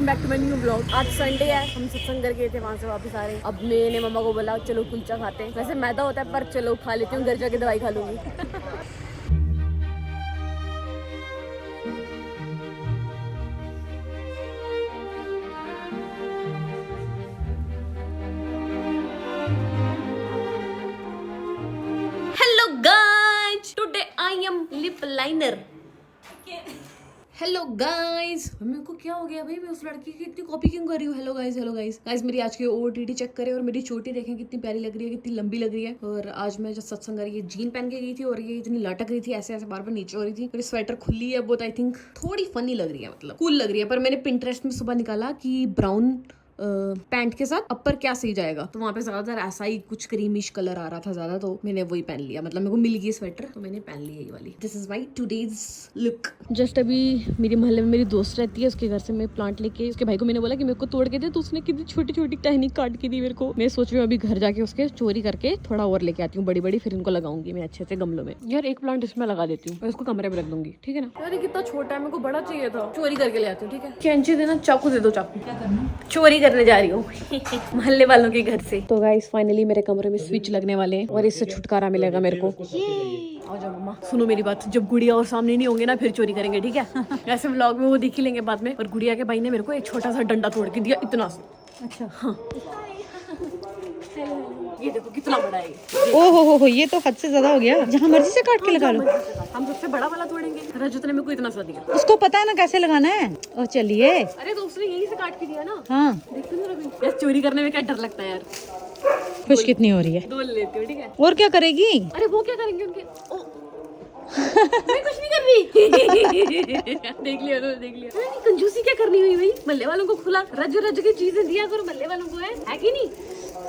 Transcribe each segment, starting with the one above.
Welcome back to my new blog. आज Sunday है, हम सत्संग कर गए थे, वहाँ से वापस आ रहे हैं। अब मैंने मम्मा को बोला चलो कुलचा खाते हैं। वैसे मैदा होता है पर चलो खा लेती हूँ, घर जाके दवाई खा लूंगी। Hello guys, today I am lip liner. Hello guys, मेरे को क्या हो गया भाई, मैं उस लड़की की इतनी कॉपी क्यों कर रही हूँ। Hello guys, hello guys, guys मेरी आज की ओटीटी चेक करें और मेरी चोटी देखें कितनी प्यारी लग रही है, कितनी लंबी लग रही है। और आज मैं जब सत्संग कर, ये जीन पहन के गई थी और ये इतनी लटक रही थी, ऐसे ऐसे बार बार नीचे हो रही थी। मेरी स्वेटर खुली है बहुत, आई थिंक थोड़ी फनी लग रही है, मतलब कूल लग रही है। पर मैंने पिंटरेस्ट में सुबह निकाला कि ब्राउन पैंट के साथ अपर क्या सही जाएगा, तो वहाँ पे ज्यादातर ऐसा ही कुछ क्रीमिश कलर आ रहा था ज्यादा, तो मैंने वही पहन लिया। मतलब मेरे को मिल गई स्वेटर तो मैंने पहन लिया ये वाली। This is my today's look. Just अभी मेरे मोहल्ले में मेरी दोस्त रहती है, उसके घर से मैं प्लांट लेके उसके भाई को मैंने बोला कि मेरे को तोड़ के दे, तो उसने कितनी छोटी छोटी टहनी काट के दी मेरे को। मैं सोच रही हूँ अभी घर जाके उसके चोरी करके थोड़ा और लेके आती हूँ बड़ी बड़ी, फिर इनको लगाऊंगी मैं अच्छे से गमलों में। यार एक प्लांट इसमें लगा देती हूँ और इसको कमरे में रख दूंगी, ठीक है ना। यार कितना छोटा है, मेरे को बड़ा चाहिए था। चोरी करके ले आती हूँ, ठीक है। कैंची देना, चाकू दे दो। चाकू क्या करना? चोरी करने जा रही हूँ मोहल्ले वालों के घर से। तो गाइस फाइनली मेरे कमरे में स्विच लगने वाले हैं और इससे छुटकारा मिलेगा मेरे को। आओ जाओ मम्मा, सुनो मेरी बात, जब गुड़िया और सामने नहीं होंगे ना फिर चोरी करेंगे, ठीक है। ऐसे व्लॉग में वो देख ही लेंगे बाद में। और गुड़िया के भाई ने मेरे को एक छोटा सा डंडा तोड़ के दिया, इतना सा। अच्छा हाँ, ये देखो कितना बड़ा है। ओहो, ये तो हद से ज्यादा हो गया। जहाँ मर्जी से काट के लगा लो। हम सबसे बड़ा वाला तोड़ेंगे। रजत ने मेरे को इतना सा दिया। उसको पता है ना कैसे लगाना है। और चलिए। अरे तो उसने यही से काट के दिया ना। हाँ, देखते ना रवि, यार चोरी करने में क्या डर लगता है यार। खुश कितनी हो रही है। दो लेती हूँ, ठीक है। और क्या करेगी? अरे वो क्या करेंगे उनके। ओ मैं कुछ नहीं कर रही। देख लिया तो देख लिया। नहीं, कंजूसी क्या करनी हुई भाई, मल्ले वालों को खुला रज रज की चीजें दिया करो मल्ले वालों को, है कि नहीं।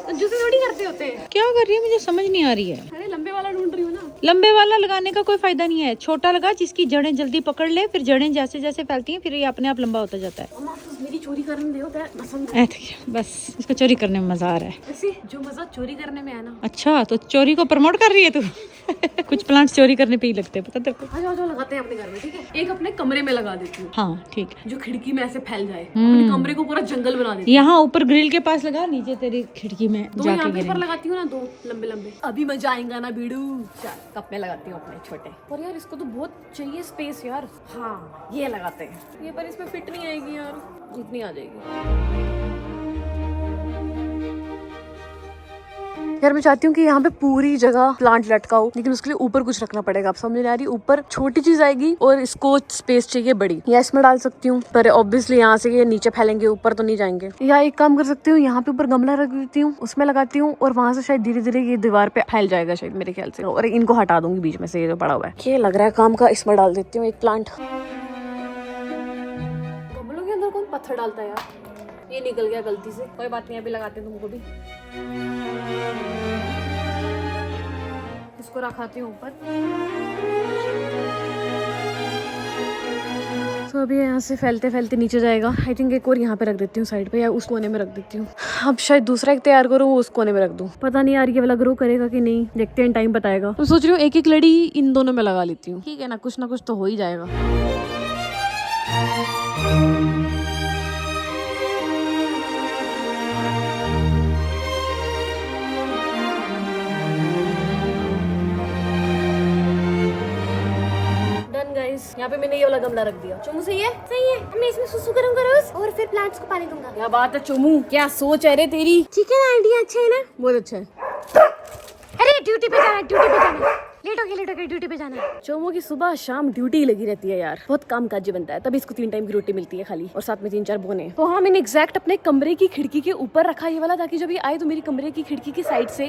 कंजूसी थोड़ी करते होते हैं। क्या कर रही है, मुझे समझ नहीं आ रही है। अरे लंबे वाला ढूंढ रही हूँ ना। लंबे वाला लगाने का कोई फायदा नहीं है, छोटा लगा जिसकी जड़ें जल्दी पकड़ ले, फिर जड़ें जैसे जैसे फैलती हैं फिर ये अपने आप लंबा होता जाता है। अम्मा मेरी चोरी करने दे, होता है पसंद। बस इसको चोरी करने में मजा आ रहा है। वैसे जो मजा चोरी करने में है ना। अच्छा, तो चोरी को प्रमोट कर रही है तू। कुछ प्लांट्स चोरी करने पे ही लगते हैं, पता तेरे को। आ जाओ लगाते हैं अपने घर में, ठीक है। एक अपने कमरे में लगा देती हूँ। हाँ ठीक है। जो खिड़की में ऐसे फैल जाए, अपने कमरे को पूरा जंगल बना देती हूँ। यहाँ ऊपर ग्रिल के पास लगा, नीचे तेरी खिड़की में तो जाके यहाँ पे ऊपर गिरेंगे। लगाती हूँ ना दो लंबे लंबे। अभी मजा आएगा ना बीड़ू। कप में लगाती हूँ अपने छोटे। और यार इसको तो बहुत चाहिए स्पेस यार। हाँ ये लगाते हैं ये, पर इसमें फिट नहीं आएगी यार, इतनी आ जाएगी। यार मैं चाहती हूँ कि यहाँ पे पूरी जगह प्लांट लटका हो, लेकिन उसके लिए ऊपर कुछ रखना पड़ेगा। अब समझ नहीं आ रही, ऊपर छोटी चीज आएगी और इसको स्पेस चाहिए बड़ी। या इसमें डाल सकती हूँ, पर ऑब्वियसली यहाँ से ये नीचे फैलेंगे, ऊपर तो नहीं जाएंगे। या एक काम कर सकती हूँ, यहाँ पे ऊपर गमला रख देती हूँ, उसमें लगाती हूँ और वहां से शायद धीरे धीरे ये दीवार पे फैल जाएगा शायद, मेरे ख्याल से। और इनको हटा दूंगी बीच में से, ये जो पड़ा हुआ है। ये लग रहा है काम का, इसमें डाल देती हूँ एक प्लांट। गमलों के अंदर कौन पत्थर डालता है यार, ये निकल गया गलती से। कोई बात नहीं, अभी लगाते हैं तुमको भी। इसको रखाती हूँ ऊपर। तो अभी यहाँ से फैलते फैलते नीचे जाएगा। आई थिंक एक और यहाँ पे रख देती हूँ साइड पे, या उस कोने में रख देती हूँ। अब शायद दूसरा एक तैयार करूँ, उस कोने में रख दूँ। पता नहीं यार ये वाला ग्रो करेगा कि नहीं, देखते हैं, टाइम बताएगा। तो सोच रही हूँ एक एक लड़ी इन दोनों में लगा लेती हूँ, ठीक है ना कुछ तो हो ही जाएगा। यहाँ पे मैंने ये वाला गमला रख दिया। चुमू सही है? सही है। मैं इसमें सुसु करूंगा रोज और फिर प्लांट्स को पानी दूंगा। क्या बात है चुमू, क्या सोच है रे तेरी। ठीक है ना, आइडिया अच्छा है ना? बहुत अच्छा है। अरे ड्यूटी पे जाना, ड्यूटी पे जाना। लेट हो गया ड्यूटी पे जाना। चोमो की सुबह शाम ड्यूटी लगी रहती है यार, बहुत काम काजी बनता है, तभी इसको 3 टाइम की रोटी मिलती है खाली, और साथ में 3-4 बोने। तो हाँ मैंने एग्जैक्ट अपने कमरे की खिड़की के ऊपर रखा ये वाला, ताकि जब ये आए तो मेरी कमरे की खिड़की की साइड से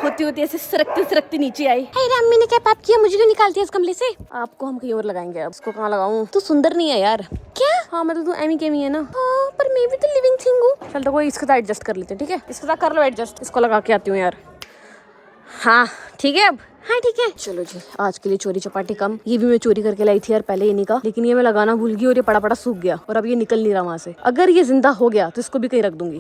होती होती ऐसे सरकती नीचे आई। अम्मी ने क्या पाप किया, मुझे क्यों निकालती है इस कमरे से? आपको हम कहीं और लगाएंगे। अब इसको कहाँ लगाऊं? तू सुंदर नहीं है यार। क्या? हाँ मतलब तू एमी केमी है ना। हाँ पर मैं भी तो लिविंग थिंग हूँ। चल तो कोई इसके साथ एडजस्ट कर लेते हैं, ठीक है। इसके साथ कर लो एडजस्ट, इसको लगा के आती हूँ यार। हाँ ठीक है अब। हाँ ठीक है, चलो जी आज के लिए चोरी चपाटी कम। ये भी मैं चोरी करके लाई थी यार पहले इन्हीं का, लेकिन ये मैं लगाना भूल गई और ये पड़ा पड़ा सूख गया और अब ये निकल नहीं रहा वहाँ से। अगर ये जिंदा हो गया तो इसको भी कहीं रख दूंगी।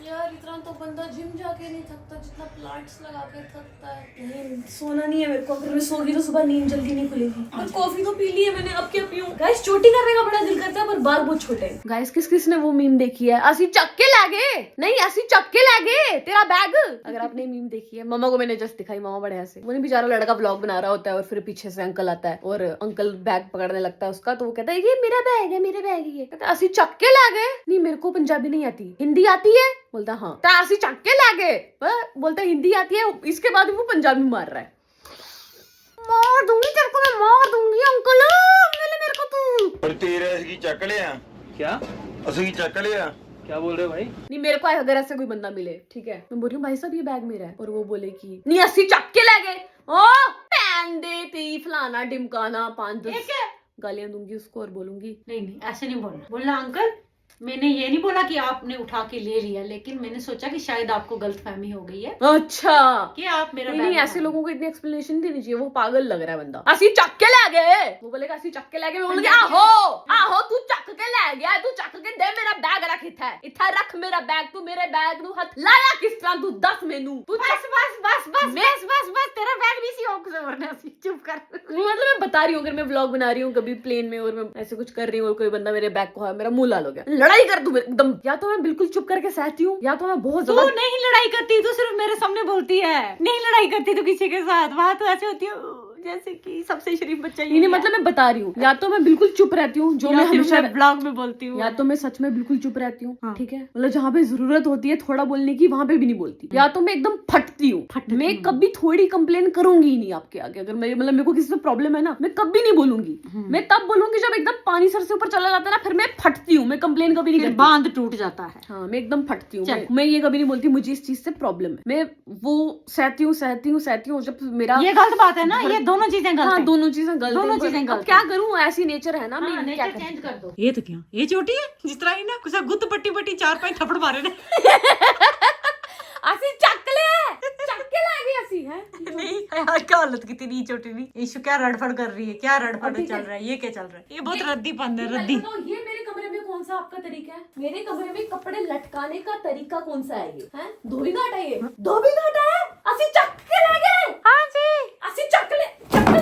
यार इतना तो बंदा जिम जाके नहीं थकता जितना प्लांट्स लगा के थकता है। सोना नहीं है मेरे को, अगर मैं सोगी तो सुबह नींद जल्दी नहीं खुलेगी। और कॉफी तो पी ली है मैंने, अब क्या पीऊं? गाइस चोटी करने का बड़ा दिल करता है पर बाल बहुत छोटे हैं। गाइस किस किस ने वो मीम देखी है, असी चक्के लागे, नहीं असी चक्के लागे तेरा बैग। अगर आपने मीम देखी है, मम्मा को मैंने जस्ट दिखाई, मम्मा बड़े हंसे। वो बेचारा लड़का व्लॉग बना रहा होता है और फिर पीछे से अंकल आता है और अंकल बैग पकड़ने लगता है उसका, तो वो कहता है ये मेरा बैग है, मेरे बैग है। कहता है असी चक्के लागे, नहीं मेरे को पंजाबी नहीं आती, हिंदी आती है। बोलता हाँ, असी चक्के लागे, बोलता हिंदी आती है। इसके बाद वो पंजाबी मार रहा है। मार दूंगी तेरे को, मैं मार दूंगी अंकल, मिले मेरे को तू। और तेरे असगी चक लिया क्या असगी चक लिया क्या बोल रहे हो भाई? नहीं मेरे को अगर ऐसे कोई बंदा मिले, ठीक है, मैं बोल रही हूँ भाई साहब ये बैग मेरा है, और वो बोले कि नहीं अस्सी चक के ले गए, ओ पैन दे ती फलाना डिमकाना 5-10 गालियां दूंगी उसको और बोलूंगी नहीं नहीं ऐसे नहीं बोलना। बोलना अंकल मैंने ये नहीं बोला कि आपने उठा के ले लिया, लेकिन मैंने सोचा कि शायद आपको गलतफहमी हो गई है अच्छा कि आप मेरा नहीं, बैग नहीं ऐसे लोगों को इतनी एक्सप्लेनेशन देनी चाहिए, वो पागल लग रहा है बंदा। असी चक के ले गए, वो बोलेगा असी चक के ले गए, मैं बोलूंगी आहो आहो तू चक के ले गया, तू चक के दे मेरा बैग रख इत्थे रख मेरा बैग, तू मेरे बैग नु हाथ लाया किस तरह, तू दस मेनू तू बस बस बस बस बस बस बस तेरा बैग नहीं सी होगा, चुप कर। मतलब मैं बता रही हूँ, अगर मैं व्लॉग बना रही हूँ कभी प्लेन में और मैं ऐसे कुछ कर रही हूँ और कोई बंदा मेरे बैग को, मेरा मुंह लाल हो गया, लड़ाई कर दूं एकदम। या तो मैं बिल्कुल चुप करके सहती हूँ, या तो मैं बहुत तू ज्यादा नहीं लड़ाई करती, तू सिर्फ मेरे सामने बोलती है, नहीं लड़ाई करती तू किसी के साथ। वहाँ तो ऐसे होती है जैसे कि सबसे शरीफ बच्चा ही नहीं, मतलब मैं बता रही हूँ, या तो मैं बिल्कुल चुप रहती हूँ, जो मैं हमेशा ब्लॉग में बोलती हूँ, या तो मैं सच में बिल्कुल चुप रहती हूँ, हाँ। ठीक है, मतलब जहाँ पे जरूरत होती है थोड़ा बोलने की वहां पे भी नहीं बोलती, या तो मैं एकदम फटती हूँ। मैं कभी थोड़ी कंप्लेन करूंगी ही नहीं आपके आगे, अगर मेरे को किसी से प्रॉब्लम है ना, मैं कभी नहीं बोलूंगी। मैं तब बोलूंगी जब एकदम पानी सर से ऊपर चला जाता है ना, फिर मैं फटती हूँ, मैं कंप्लेन कभी नहीं करती, बांध टूट जाता है। हाँ मैं एकदम फटती हूँ, मैं ये कभी नहीं बोलती मुझे इस चीज से प्रॉब्लम है, मैं वो सहती हूँ जब मेरा ये गलत बात है ना, ये दोनों चीजें गलत हैं। दोनों चीजें गलत दोनों हैं, चीजें अब गलत क्या करूं, ऐसी नेचर है ना, मैं क्या चेंज कर दो। ये तो क्या, ये चोटी है जिस तरह ही ना कुछ गुत्त पट्टी पट्टी 4-5 थप्पड़ मारे ने। ऐसी चक्के लागी ऐसी है नहीं यार क्या हालत की तेरी चोटी नहीं। ईशु क्या रड़फड़ कर रही है, क्या रड़फड़ चल रहा है, ये क्या चल रहा है, ये बहुत रद्दीपन है रद्दी। तो ये मेरे कमरे में कौन सा आपका तरीका है, मेरे कमरे में कपड़े लटकाने का तरीका कौन सा है, ये है धोबी घाट है, ये धोबी घाट है। ऐसी चक्के लागे, हाँ जी ऐसी चक्के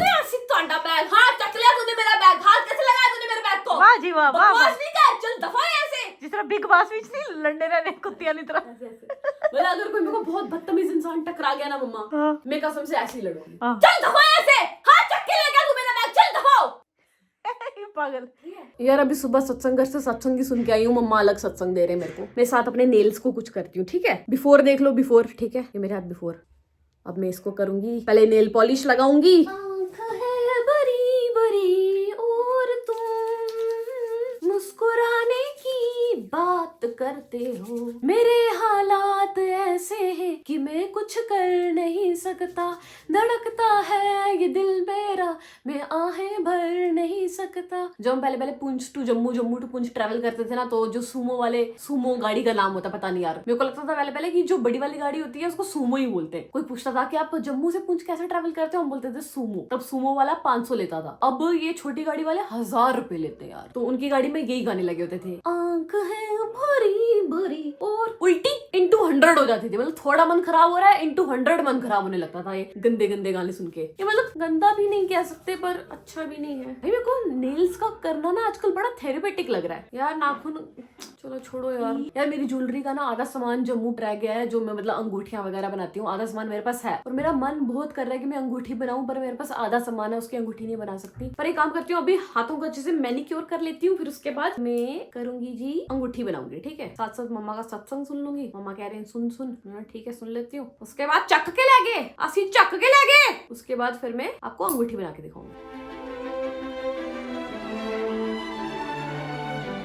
ऐसी तोंडा बैग, हाँ चक लिया तूने मेरा बैग, हाथ कैसे लगाया तूने मेरे बैग को, वाह जी वाह वाह, बकवास नहीं कर, चल दफा यहाँ से। जिस तरह बिग बॉस में नहीं लड़ने रहने कुत्तियां की तरह। मतलब अगर कोई मेरे को बहुत बदतमीज इंसान टकरा गया ना मम्मा, मैं कसम से ऐसी लड़ूंगी, हाँ। चल दफा यहाँ से, हाँ चक्के ले गया तू मेरा बैग, चल दफाओ। पागल यार अभी सुबह सत्संग से सत्संग ही सुन के आई हूँ, मम्मा अलग सत्संग दे रहे हैं मेरे को, मैं साथ अपने नेल्स को कुछ करती हूँ, ठीक है, बिफोर देख लो, बिफोर, ठीक है, ये मेरे हाथ बिफोर। अब मैं इसको करूंगी, पहले नेल पॉलिश लगाऊंगी। आँख है बड़ी बड़ी और तुम मुस्कुराने की बात करते हो, मेरे हालात ऐसे हैं कि मैं कुछ कर नहीं सकता, धड़कता है ये दिल मेरा, मैं आहें भर नहीं सकता। जब हम पहले Poonch to Jammu, Jammu to Poonch travel करते थे ना, तो जो सूमो गाड़ी का नाम होता पता नहीं यार, मेरे को लगता था पहले कि जो बड़ी वाली गाड़ी होती है उसको सूमो ही बोलते हैं। कोई पूछता था कि आप जम्मू से पुंछ कैसे ट्रैवल करते हो, हम बोलते थे सूमो। तब सूमो वाला 500 लेता था, अब ये छोटी गाड़ी वाले 1000 रुपए लेते हैं यार। तो उनकी गाड़ी में यही गाने लगे होते थे, आंख है भरी भरी, और उल्टी into 100 हो जाती थी, मतलब थोड़ा मन खराब हो रहा है into 100 मन खराब होने लगता था ये गंदे गंदे गाने सुन के। ये मतलब गंदा भी नहीं कह सकते पर अच्छा भी नहीं है भाई। मेरे को नेल्स का करना ना आजकल बड़ा थेरेपेटिक लग रहा है यार, नाखून चलो छोड़ो यार मेरी ज्वेलरी का ना आधा सामान जम्मू रह गया है, जो मैं मतलब अंगूठियां वगैरह बनाती हूँ, आधा सामान मेरे पास है और मेरा मन बहुत कर रहा है कि मैं अंगूठी बनाऊं, पर मेरे पास आधा सामान है, उसकी अंगूठी नहीं बना सकती। पर एक काम करती हूँ, अभी हाथों को अच्छे से मैनिक्योर कर लेती हूँ, फिर उसके बाद मैं करूंगी जी अंगूठी बनाऊंगी, ठीक है, साथ साथ मम्मा का सत्संग सुन लूंगी। मम्मा कह रहे हैं सुन ठीक है सुन लेती हूँ। उसके बाद चक के लगे, असी चक के लगे, उसके बाद फिर मैं आपको अंगूठी बना के दिखाऊंगी।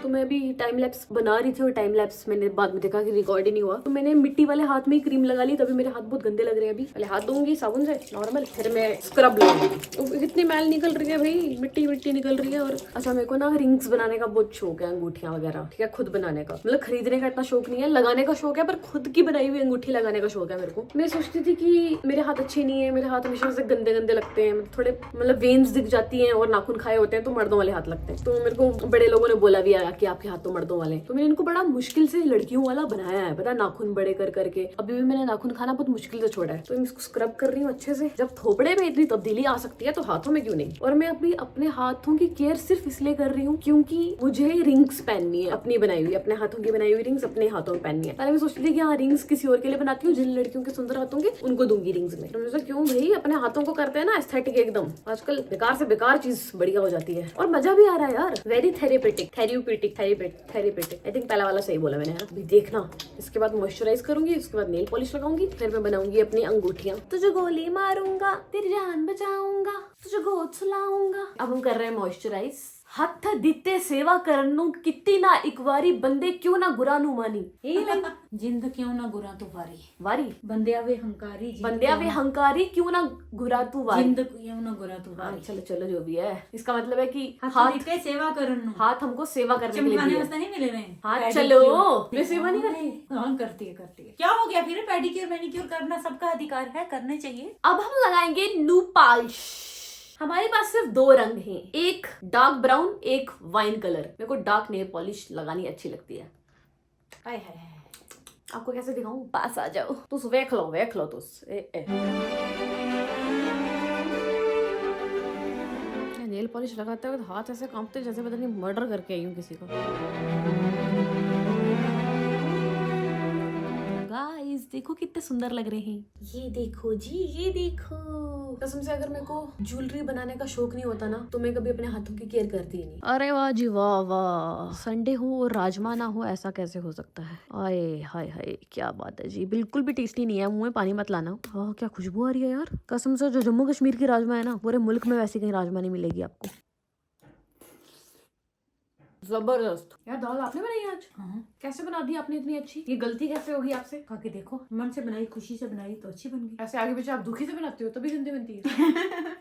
तो मैं भी टाइम लैप्स बना रही थी और टाइम लैप्स मैंने बाद में देखा कि रिकॉर्ड ही नहीं हुआ, तो मैंने मिट्टी वाले हाथ में ही क्रीम लगा ली, तभी मेरे हाथ बहुत गंदे लग रहे हैं। अभी पहले हाथ धोऊंगी साबुन से नॉर्मल, फिर मैं स्क्रब लगाऊंगी। कितनी मैल निकल रही है भाई, मिट्टी निकल रही है। और अच्छा मेरे को ना रिंग्स बनाने का बहुत शौक है, अंगूठियां वगैरह, ठीक है, खुद बनाने का, मतलब खरीदने का इतना शौक नहीं है, लगाने का शौक है, पर खुद की बनाई हुई अंगूठी लगाने का शौक है मेरे को। मैं सोचती थी कि मेरे हाथ अच्छे नहीं है, मेरे हाथ हमेशा से गंदे गंदे लगते हैं, थोड़े मतलब वेन्स दिख जाती हैं और नाखून खाए होते हैं, तो मर्दों वाले हाथ लगते हैं। तो मेरे को बड़े लोगों ने बोला भी आया कि आपके हाथ तो मर्दों वाले। तो मैंने इनको बड़ा मुश्किल से लड़कियों वाला बनाया है, पता, नाखून बड़े कर करके। अभी भी मैंने नाखून खाना बहुत मुश्किल से छोड़ा है। तो मैं इसको स्क्रब कर रही हूँ अच्छे से। जब थोपड़े में इतनी तब्दीली आ सकती है तो हाथों में क्यों नहीं। और मैं अभी अपने हाथों की केयर सिर्फ इसलिए कर रही हूँ क्योंकि मुझे रिंग्स पहननी है, अपनी बनाई हुई, अपने हाथों की बनाई हुई रिंग्स अपने हाथों में पहननी है। पहले मैं सोचती थी कि हाँ रिंग्स किसी और के लिए बनाती हूँ, जिन लड़कियों के सुंदर हाथों के उनको दूंगी रिंग्स में। तो मुझे क्यों भाई, अपने हाथों को करते हैं ना एस्थेटिक एकदम। आजकल बेकार से बेकार चीज बढ़िया हो जाती है और मजा भी आ रहा है यार। वेरी थेरेपेटिक आई थिंक पहला वाला सही बोला मैंने। अभी देखना, इसके बाद मॉइस्चराइज करूंगी, उसके बाद नेल पॉलिश लगाऊंगी, फिर मैं बनाऊंगी अपनी अंगूठियां। तुझे गोली मारूंगा, तेरी जान बचाऊंगा, तुझे गोद सुलाऊंगा। अब हम कर रहे हैं मॉइस्चराइज। हथ दिते सेवा करनू कितनी ना एक वारी, बंदे क्यों ना गुरा नू मानी। यही लाइन। जिंद क्यों ना गुरा तू वारी बंदिया वे हंकारी, बंदिया वे हंकारी क्यों ना गुरा तू वारी। जिंद क्यों ना गुरा तू हाँ, चलो चलो जो भी है, इसका मतलब है कि हाथ दिते सेवा करन, हाथ हमको सेवा करने के लिए चमकाने दिया। वास्ते नहीं मिले रहे। हाँ चलो, मैं सेवा नहीं करती। हाँ करती है क्या हो गया फिर। पेडिक्योर मैनिक्योर करना सबका अधिकार है, करने चाहिए। अब हम लगाएंगे नू पॉलिश। हमारे पास सिर्फ 2 रंग हैं, एक डार्क ब्राउन, एक वाइन कलर। मेरे को डार्क नेल पॉलिश लगानी अच्छी लगती है। हाय हाय, आपको कैसे दिखाऊं, पास आ जाओ। तुस वेख लो तुस। नेल पॉलिश लगाते हुए हाथ ऐसे कांपते जैसे पता नहीं मर्डर करके आई हूँ किसी को। गाइस देखो कितने सुंदर लग रहे हैं। ये देखो जी, ये देखो। कसम से अगर मेरे को ज्वेलरी बनाने का शौक नहीं होता ना तो मैं कभी अपने हाथों की केयर करती ही नहीं। अरे वाह जी वाह वाह, संडे हो और राजमा ना हो, ऐसा कैसे हो सकता है। आए हाय हाय, क्या बात है जी, बिल्कुल भी टेस्टी नहीं है, मुंह में पानी मत लाना। क्या खुशबू आ रही है यार, कसम से। जो जम्मू कश्मीर की राजमा है ना, पूरे मुल्क में वैसी कहीं राजमा नहीं मिलेगी आपको। जबरदस्त यार। दाल आपने बनाई आज? हाँ। कैसे बना दी आपने इतनी अच्छी? ये गलती कैसे होगी आपसे? खा के देखो, मन से बनाई, खुशी से बनाई तो अच्छी बन गई। ऐसे आगे पीछे आप दुखी से बनाते हो तभी गंदी बनती है।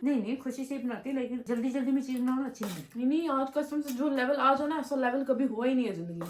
नहीं खुशी से बनाती, लेकिन जल्दी जल्दी में चीज बनाना अच्छी नहीं। नहीं आज कसम से जो लेवल आज हो ना, ऐसा लेवल कभी हुआ ही नहीं है जिंदगी में।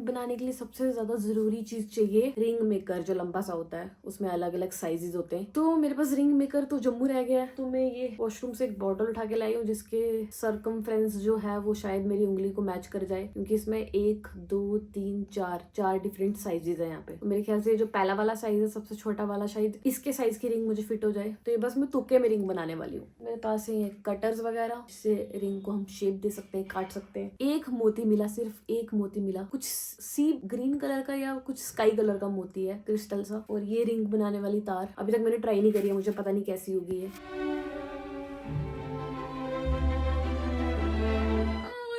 बनाने के लिए सबसे ज्यादा जरूरी चीज चाहिए रिंग मेकर, जो लंबा सा होता है, उसमें अलग अलग साइजेस होते हैं। तो मेरे पास रिंग मेकर तो जम्मू रह गया है, तो मैं ये वॉशरूम से एक बॉटल उठा के लाई हूँ जिसके सर्कमफ्रेंस जो है वो शायद मेरी उंगली को मैच कर जाए, क्योंकि इसमें 1 2 3 4 डिफरेंट साइजेस है यहाँ पे। तो मेरे ख्याल से जो पहला वाला साइज है, सबसे छोटा वाला, शायद इसके साइज की रिंग मुझे फिट हो जाए। तो ये बस मैं तुक्के में रिंग बनाने वाली हूँ। मेरे पास है कटर्स वगैरह, जिससे रिंग को हम शेप दे सकते हैं, काट सकते हैं। एक मोती मिला, सिर्फ एक मोती मिला, कुछ सी ग्रीन कलर का या कुछ स्काई कलर का मोती है, क्रिस्टल सा। और ये रिंग बनाने वाली तार अभी तक मैंने ट्राई नहीं करी है, मुझे पता नहीं कैसी होगी ये।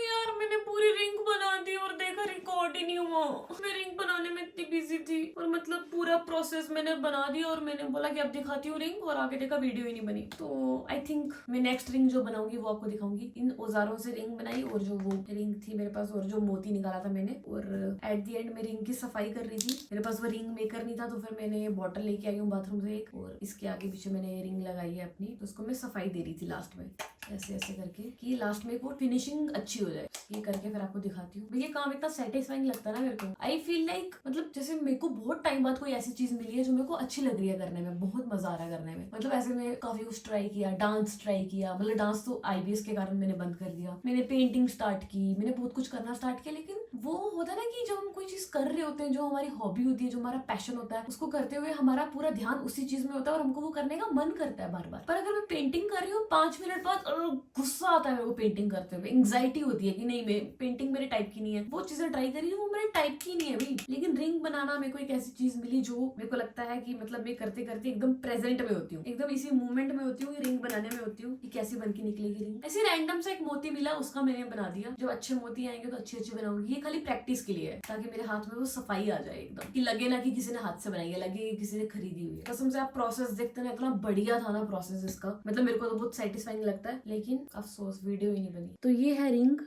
यार मैंने पूरी रिंग बना दी और देखा रिकॉर्ड ही नहीं हुआ। मैं रिंग बनाने में इतनी बिजी थी, और मतलब पूरा प्रोसेस मैंने बना दिया और मैंने बोला कि अब दिखाती हूँ रिंग, और आगे देखा वीडियो ही नहीं बनी। तो आई थिंक मैं नेक्स्ट रिंग जो बनाऊंगी वो आपको दिखाऊंगी। इन औजारों से रिंग बनाई, और जो वो रिंग थी मेरे पास, और जो मोती निकाला था मैंने, और एट द एंड मैं रिंग की सफाई कर रही थी। मेरे पास वो रिंग मेकर नहीं था, तो फिर मैंने बॉटल लेके आई हूँ बाथरूम से एक, और इसके आगे पीछे मैंने रिंग लगाई है अपनी। तो उसको मैं सफाई दे रही थी लास्ट में, ऐसे ऐसे करके, कि लास्ट में वो फिनिशिंग अच्छी हो जाए। ये करके फिर आपको दिखाती हूँ। ये काम इतना सेटिस्फाइंग लगता है ना मेरे को। आई फील लाइक मतलब जैसे मेरे को बहुत टाइम बाद कोई ऐसी चीज मिली है जो मेरे को अच्छी लग रही है करने में, बहुत मजा आ रहा है करने में। मतलब ऐसे मैं काफी कुछ ट्राई किया, डांस ट्राई किया, मतलब डांस तो IBS के कारण मैंने बंद कर दिया। मैंने पेंटिंग स्टार्ट की, मैंने बहुत कुछ करना स्टार्ट किया, लेकिन वो होता है ना कि जब हम कोई चीज कर रहे होते हैं, जो हमारी हॉबी होती है, जो हमारा पैशन होता है, उसको करते हुए हमारा पूरा ध्यान उसी चीज में होता है और हमको वो करने का मन करता है बार बार। पर अगर मैं पेंटिंग कर रही हूँ 5 मिनट बाद गुस्सा आता है मेरे को पेंटिंग करते हुए, एंग्जाइटी होती है कि नहीं मैं पेंटिंग मेरे टाइप की नहीं है। वो चीजें ट्राई करी वो मेरे टाइप की नहीं है भाई। लेकिन रिंग बनाना मेरे को एक ऐसी चीज मिली जो मेरे को लगता है कि मतलब मैं करते करते एकदम प्रेजेंट में होती हूँ, एकदम इसी मूवमेंट में होती हूँ, रिंग बनाने में होती हूँ कि कैसी बन के निकलेगी रिंग। ऐसे रैंडम सा एक मोती मिला, उसका मैंने बना दिया। जब अच्छे मोती आएंगे तो अच्छे अच्छे बनाऊंगी। ये खाली प्रैक्टिस के लिए है, ताकि मेरे हाथ में वो सफाई आ जाए एकदम, कि लगे ना कि किसी ने हाथ से बनाई है, लगे कि किसी ने खरीदी हुई है। कसम से आप प्रोसेस देखते ना, इतना बढ़िया था ना प्रोसेस इसका, मतलब मेरे को तो बहुत सेटिस्फाइंग लगता है। लेकिन अफसोस वीडियो ही नहीं बनी। तो ये है रिंग,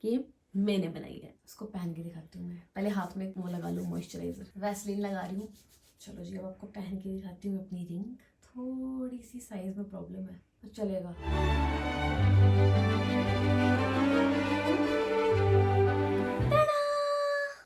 ये मैंने बनाई है। इसको पहन के दिखाती हूँ मैं। पहले हाथ में वो लगा लूँ मॉइस्चराइजर, वैसलीन लगा रही हूँ। चलो जी अब आपको पहन के दिखाती हूँ अपनी रिंग। थोड़ी सी साइज में प्रॉब्लम है, तो चलेगा।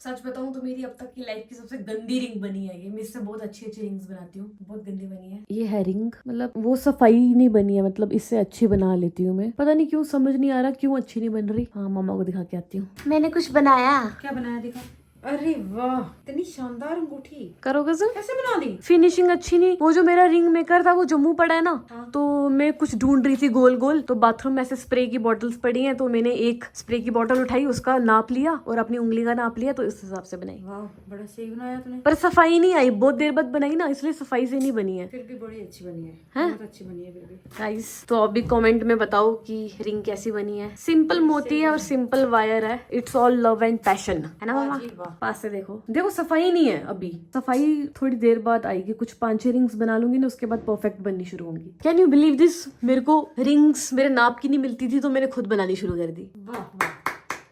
सच बताऊं तो मेरी अब तक की लाइफ की सबसे गंदी रिंग बनी है ये। मैं इससे बहुत अच्छी अच्छी रिंग्स बनाती हूँ, बहुत गंदी बनी है ये है रिंग। मतलब वो सफाई नहीं बनी है, मतलब इससे अच्छी बना लेती हूँ मैं। पता नहीं क्यों, समझ नहीं आ रहा क्यों अच्छी नहीं बन रही। हाँ मामा को दिखा के आती हूँ। मैंने कुछ बनाया। क्या बनाया दिखा। अरे वाह, इतनी शानदार अंगूठी। करो कसम। कैसे बना दी? फिनिशिंग अच्छी नहीं। वो जो मेरा रिंग मेकर था वो जम्मू पड़ा है ना, हाँ। तो मैं कुछ ढूंढ रही थी गोल गोल, तो बाथरूम में ऐसे स्प्रे की बॉटल्स पड़ी हैं, तो मैंने एक स्प्रे की बॉटल उठाई, उसका नाप लिया और अपनी उंगली का नाप लिया, तो इस हिसाब से बनाई। वाह, बड़ा सही बनाया तूने। पर सफाई नहीं आई, बहुत देर बाद बनाई ना, इसलिए सफाई से नहीं बनी है। फिर भी बड़ी अच्छी बनी है, हैं? बहुत अच्छी बनी है फिर भी। गाइस तो अभी कमेंट में बताओ कि रिंग कैसी बनी है। सिंपल मोती है और सिंपल वायर है। It's all love and passion, है ना मामा? जी वाह। पास से देखो, देखो सफाई नहीं है अभी। सफाई थोड़ी देर बाद आएगी, कुछ 5-6 रिंग्स बना लूंगी ना, उसके बाद परफेक्ट बननी शुरू होंगी। Can you believe this? मेरे को रिंग्स मेरे नाप की नहीं मिलती थी, तो मैंने खुद बनानी शुरू कर दी। वाह वाह,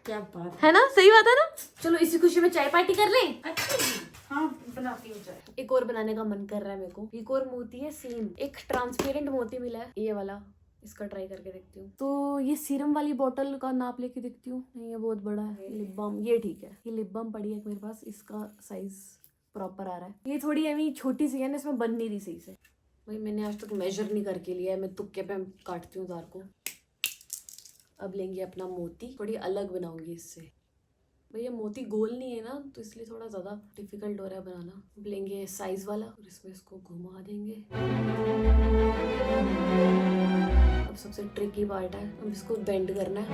क्या बात है ना? सही बात है ना? चलो इसी खुशी में चाय पार्टी कर लें। है। अच्छा, हाँ बनाती हूँ चाय। एक और बनाने का मन कर रहा है मेरे को। एक और मोती है सेम, एक ट्रांसपेरेंट मोती मिला है, ये वाला। इसका ट्राई करके देखती हूँ। तो ये सीरम वाली बोतल का नाप लेके देखती हूँ। नहीं ये बहुत बड़ा है। लिप बाम ये ठीक है, ये लिप बाम पड़ी है मेरे पास, इसका साइज प्रॉपर आ रहा है। ये थोड़ी एवी छोटी सी है ना, इसमें बन नहीं रही सही से। भाई मैंने आज तक मेजर नहीं करके लिया है, मैं तुक्के पे काटती हूँ तार को। अब लेंगे अपना मोती, थोड़ी अलग बनाऊंगी इससे। भाई ये मोती गोल नहीं है ना, तो इसलिए थोड़ा ज़्यादा डिफिकल्ट हो रहा है बनाना। अब लेंगे साइज वाला और इसमें इसको घुमा देंगे। अब सबसे ट्रिकी पार्ट है, अब इसको बेंड करना है।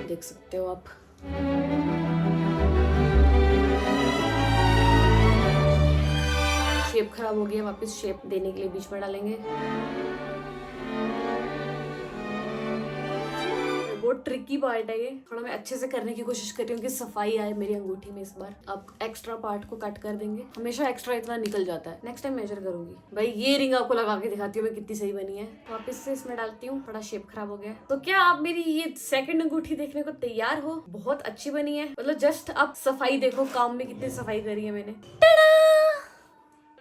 देख सकते हो आप। शेप खराब हो गया, वापस शेप देने के लिए बीच में डालेंगे। बहुत ट्रिकी पार्ट है ये, थोड़ा मैं अच्छे से करने की कोशिश कर रही हूँ कि सफाई आए मेरी अंगूठी में इस बार। अब एक्स्ट्रा पार्ट को कट कर देंगे, हमेशा एक्स्ट्रा इतना निकल जाता है। नेक्स्ट टाइम मेजर करूंगी। भाई ये रिंग आपको लगा के दिखाती हूँ मैं कितनी सही बनी है। वापस से इसमें डालती हूँ, थोड़ा शेप खराब हो गया। तो क्या आप मेरी ये सेकंड अंगूठी देखने को तैयार हो? बहुत अच्छी बनी है, मतलब जस्ट अब सफाई देखो, काम में कितनी सफाई करी है मैंने।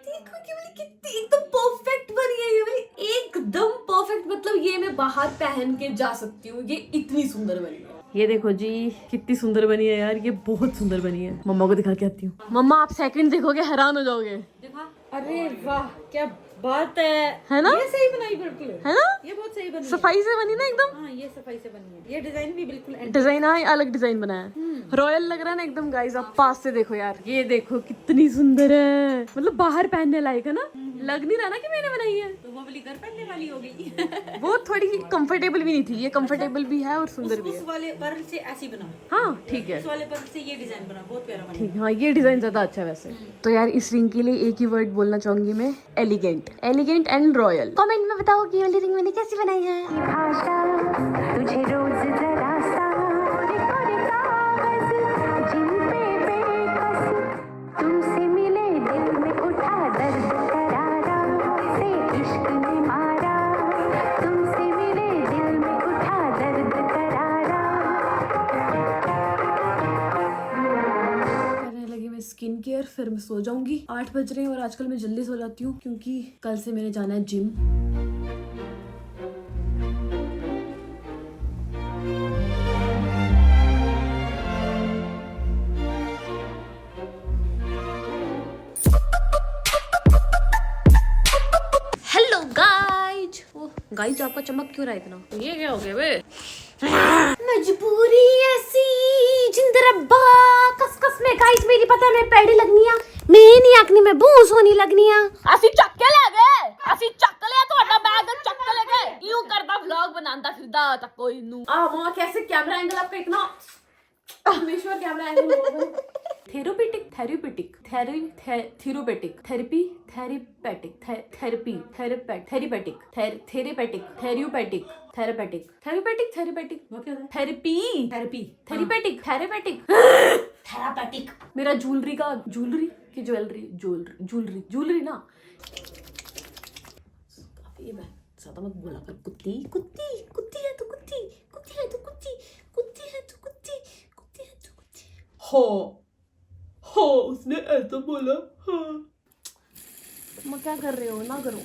देखो कि वाली कितनी एकदम परफेक्ट बनी है ये वाली, एकदम परफेक्ट। मतलब ये मैं बाहर पहन के जा सकती हूँ, ये इतनी सुंदर बनी है। ये देखो जी कितनी सुंदर बनी है यार, ये बहुत सुंदर बनी है। मम्मा को दिखा के आती हूँ। मम्मा आप सेकंड देखोगे हैरान हो जाओगे। देखा? अरे वाह क्या बात है ना? ये सही बनाई बिल्कुल, है ना? ये बहुत सही बनी है। सफाई से बनी ना एकदम। हाँ ये सफाई से बनी है। ये डिजाइन भी बिल्कुल डिजाइन, हाँ अलग डिजाइन बनाया है, रॉयल लग रहा है ना एकदम। गाइस आप पास से देखो यार, ये देखो कितनी सुंदर है, मतलब बाहर पहनने लायक है ना। लग नहीं रहा ना कि मैंने बनाई है। तो वो वाली घर पहनने वाली हो गई। वो थोड़ी कंफर्टेबल भी नहीं थी, ये कंफर्टेबल भी है और सुंदर भी है। उस वाले पर्ल से ऐसी बनाओ। हाँ ठीक है, उस वाले पर्ल से ये डिजाइन बना, बहुत प्यारा बना। ठीक। हाँ ये डिजाइन ज्यादा अच्छा है वैसे। तो यार इस रिंग के लिए एक ही वर्ड बोलना चाहूंगी मैं, elegant. Elegant and royal. Comment में बताओ कि ये वाली रिंग मैंने कैसी बनाई है। तुझे रोज जरा सा जिन पे बेकस तुमसे मिले दिल में उठा दर्द करारा से इश्क ने मारा। तुमसे मिले दिल में उठा दर्द करारा। करने लगी मैं स्किन केयर, फिर मैं सो जाऊंगी। 8 बज रहे हैं और आजकल मैं जल्दी सो जाती हूँ क्योंकि कल से मैंने जाना है जिम। गाइस आपका चमक क्यों रहा है इतना? ये क्या हो गया बे? मजबूरी ऐसी जिंदरब्बा कस कस में। गाइस मेरी पता है मैं पैड़ी लगनिया, मैं नहीं आखनी मैं बूस होनी लगनिया। ਅਸੀਂ ਚੱਕ ਕੇ ਲੈ ਗਏ, ਅਸੀਂ ਚੱਕ ਲਿਆ ਤੁਹਾਡਾ बैग, ਚੱਕ के ले गए। यूं करता व्लॉग बनाता फिरदा तक कोई नू। मामा कैसे कैमरा एंगल आपका इतना हमेशा कैमरा एंगल होगा। Therapeutic therapeutic therapeutic therapy therapeutic therapy therapeutic therapeutic therapeutic therapeutic therapeutic therapeutic वो क्या है? Therapy therapy therapeutic therapeutic therapeutic. मेरा ज्वेलरी का ज्वेलरी की ज्वेलरी ज्वेलरी ज्वेलरी ना काफी मैं ज्यादा मत बोला कर। कुत्ती कुत्ती कुत्ती है तो कुत्ती, कुत्ती है तो कुत्ती, कुत्ती है तो कुत्ती, कुत्ती है तो कुत्ती। हाँ उसने ऐसा बोला। हाँ मैं क्या कर रहे हो, ना करो।